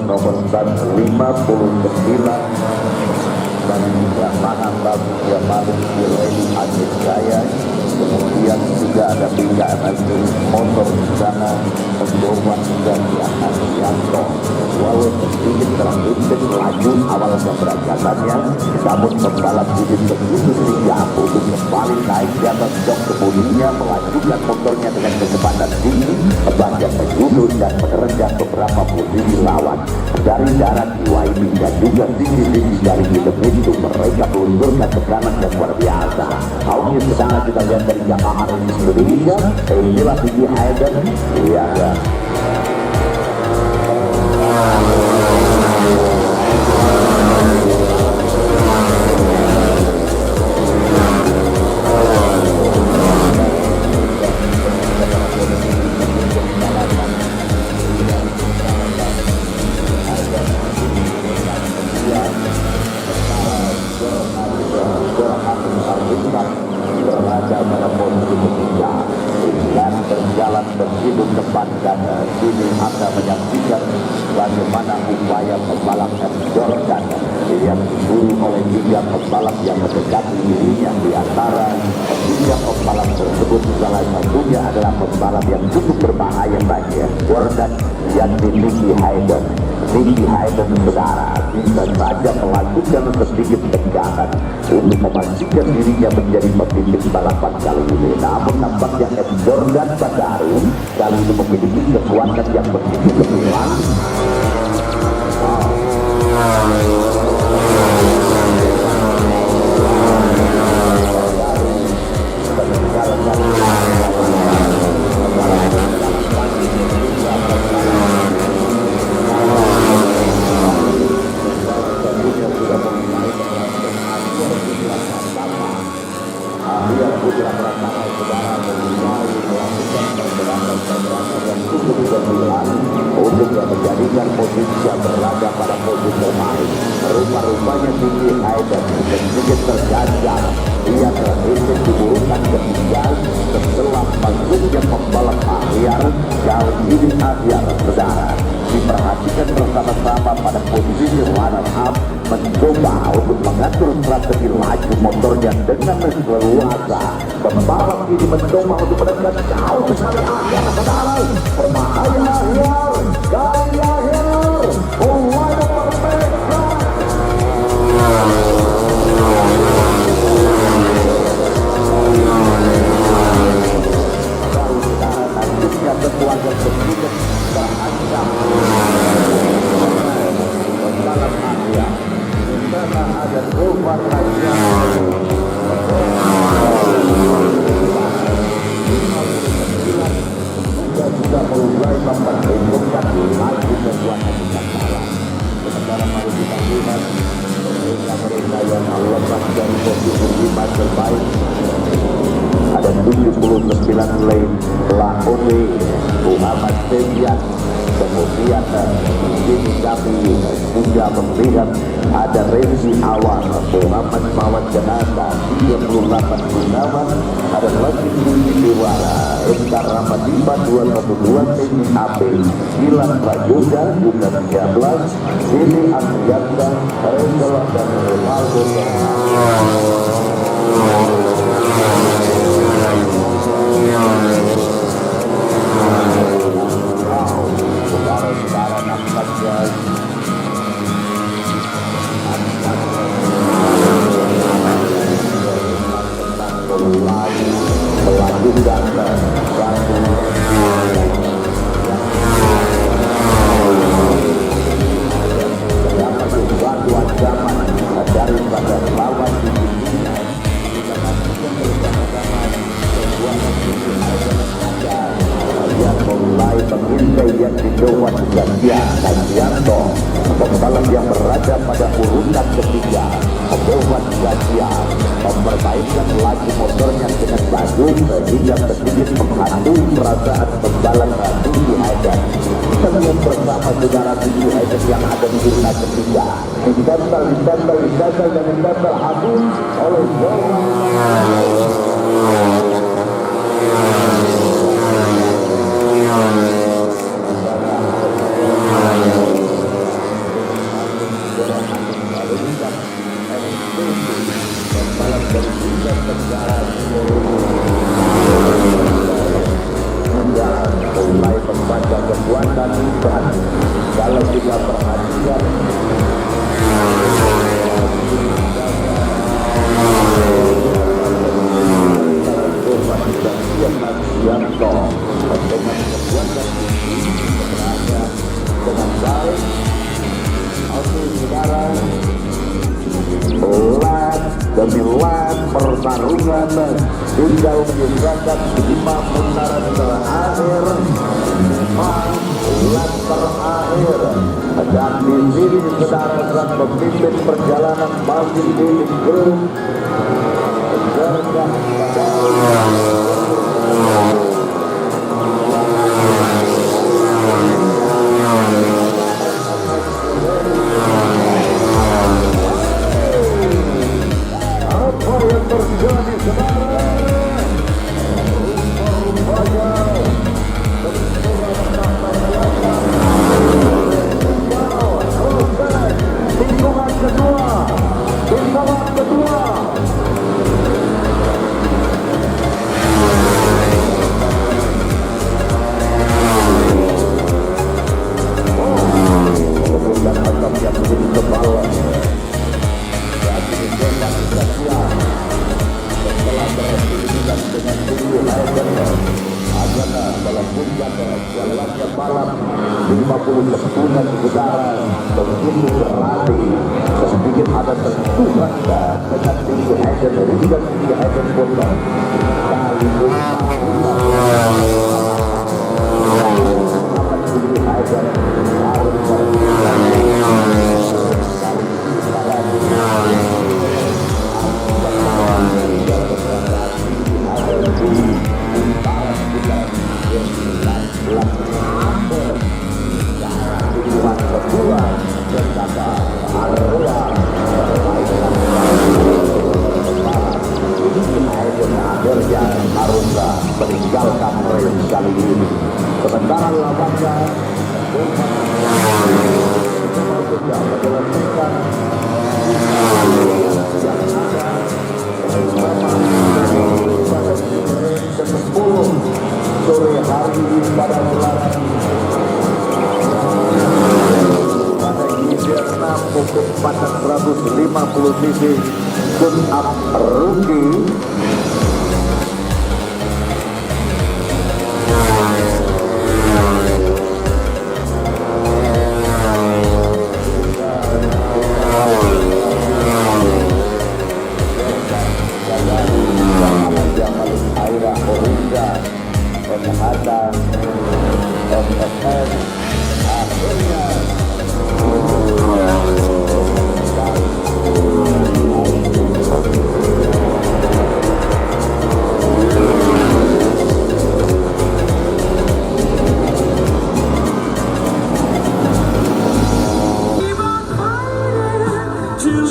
nomor 59 dan pasangan Raja Malik Lady Adit Jaya. Kemudian juga ada 3 MSU motor di sana, Pendoman dan Yanto. Walau sedikit terhenti laju awal keberangkatannya, namun pembalap ini begitu siap untuk kembali naik di atas jok kemudiannya, melajukan motornya dengan kecepatan tinggi, bahkan menjunur dan menerjang beberapa posisi lawan. Dari darat YB dan juga tinggi-tinggi dari film itu, mereka meluncurkan tekanan yang luar biasa. Tahunnya sedang kita lihat dari Yamaha Indonesia, inilah Tinggi Hayden, iya kan? Berhidup depan dan kini Anda menyaksikan bagaimana upaya pembalap Jordan yang diburu oleh 3 pembalap yang mendekati dirinya. Di antara 3 pembalap tersebut salah satunya adalah pembalap yang cukup berbahaya bagi Jordan, yakni Nicky Hayden. Nicky Hayden saudara bisa saja melakukan sedikit tegangan untuk memastikan dirinya menjadi pemimpin balapan kali ini. Namun nampaknya Jordan Badari kali ini memiliki kekuatan yang begitu gemilang. Untuk menjadikan posisi yang berada pada posisi terbaik. Rupa-rupanya Tinggi Hayden sedikit terganjal. Ia terakhir diburukan ketiga setelah masuknya pembalap akhir kali ini akhir saudara. Diperhatikan bersama-sama pada posisi runner up, mencoba untuk mengatur strategi laju motornya dengan leluasa. Pembalap ini mencoba untuk mendekat jauh ke sana akhir saudara. Berbahaya akhir, kali akhir, mulai memperbaikkan. Kekuatan sedikit terancam. Pembalap akhir, karena ada rumah saja. Kita sudah mulai memperhitungkan lagi kekuatan Nusantara. Sementara mari kita lihat mereka yang lepas dari posisi 5 terbaik. Ada 79 lane Lahore Muhammad Sejak. Kemudian ini kami juga melihat ada Rezi Awal Muhammad Mawad Janata 38 Gunawan. Ada lagi Diwara Ekar Ramadimba 212 ini AB Gilang Prayoga juga 13 ini Anjanda Rendel dan Ronaldo. Saudara-saudara nampaknya melakukan satu ancaman daripada lawan yang mulai mengintai yang didoa dan Yanto, pembalap yang berada pada urutan ketiga. Dewan Gajia memperbaikkan laju motornya dengan bagus sehingga sedikit menghantui perasaan pembalap Tinggi Hayden. Kita lihat bersama saudara Tinggi Hayden yang ada di urutan ketiga. Ditempel dan ditempel habis oleh menyisakan 5 putaran terakhir, 5 lap terakhir. Dan di sini saudara pemimpin perjalanan bagi di grup apa yang terjadi saudara? Tikungan kedua. Dan macam yang begitu ke bawah. Dan ini tembak kasihan. Setelah berhasil dengan tinggi airnya, agaknya dalam puncak jalannya balap 50 sekundan udara begitu berlari. Sedikit ada sentuhan dengan tinggi air dari juga tinggi air potong. Kali ini tinggi air harus haruslah meninggalkan rel kali ini. Sementara lawannya sore hari ini pada gelaran pada Vietnam pukul 450 cc Sun Up Rookie.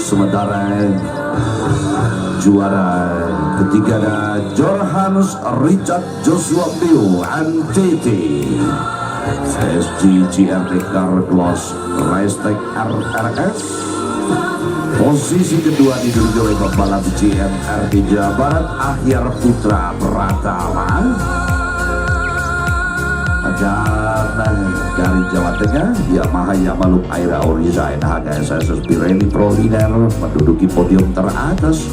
Sementara juara ketiga ada Johannes Richard Joshua Pio NTT SGGRT Carlos Racetek RRS. Posisi kedua diduduki oleh pembalap GMRT Jawa Barat Ahyar Putra Pratama. Dan dari Jawa Tengah Yamaha Yamaluk Aira Oriza NHKSS Pirelli Proliner menduduki podium teratas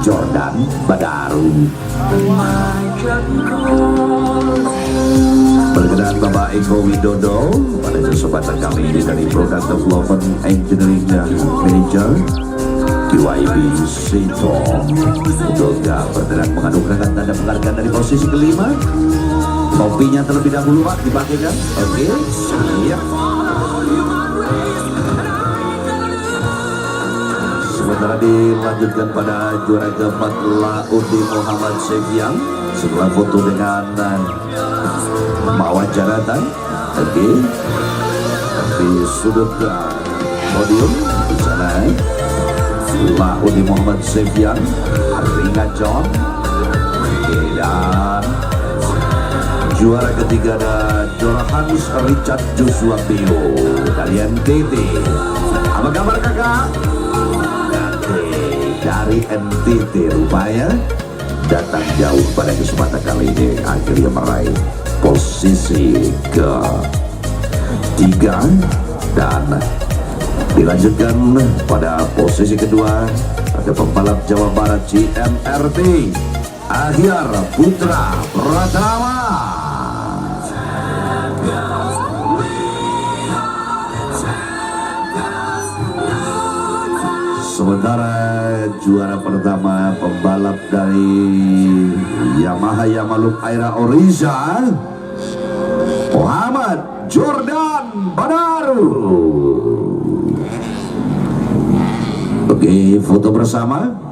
Jordan Badaru. Berkenaan Bapak Eko Widodo pada kesempatan kali ini dari Product Development Engineering Manager QIB Sito untuk berkenan menganugerahkan tanda penghargaan dari posisi kelima. Topinya terlebih dahulu Pak dipakai kan? Oke, siap. Sementara dilanjutkan pada juara keempat Laudi Muhammad Sefian setelah foto dengan Mawar Jaratan. Oke, di sudut podium di sana Laudi Muhammad Sefian, Ringa John. Oke, dan juara ketiga ada Johannes Richard Joshua Pio dari NTT. Apa kabar kakak? Dari NTT rupanya datang jauh pada kesempatan kali ini, akhirnya meraih posisi ketiga dan dilanjutkan pada posisi kedua ada pembalap Jawa Barat GMRT Ahyar Putra Pratama. Sementara juara pertama pembalap dari Yamaha Yamaluk Aira Oriza, Muhammad Jordan Banaru. Oke, foto bersama.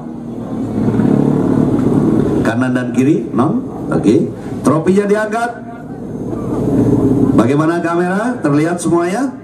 Kanan dan kiri, non? Oke, trofinya diangkat. Bagaimana kamera? Terlihat semuanya?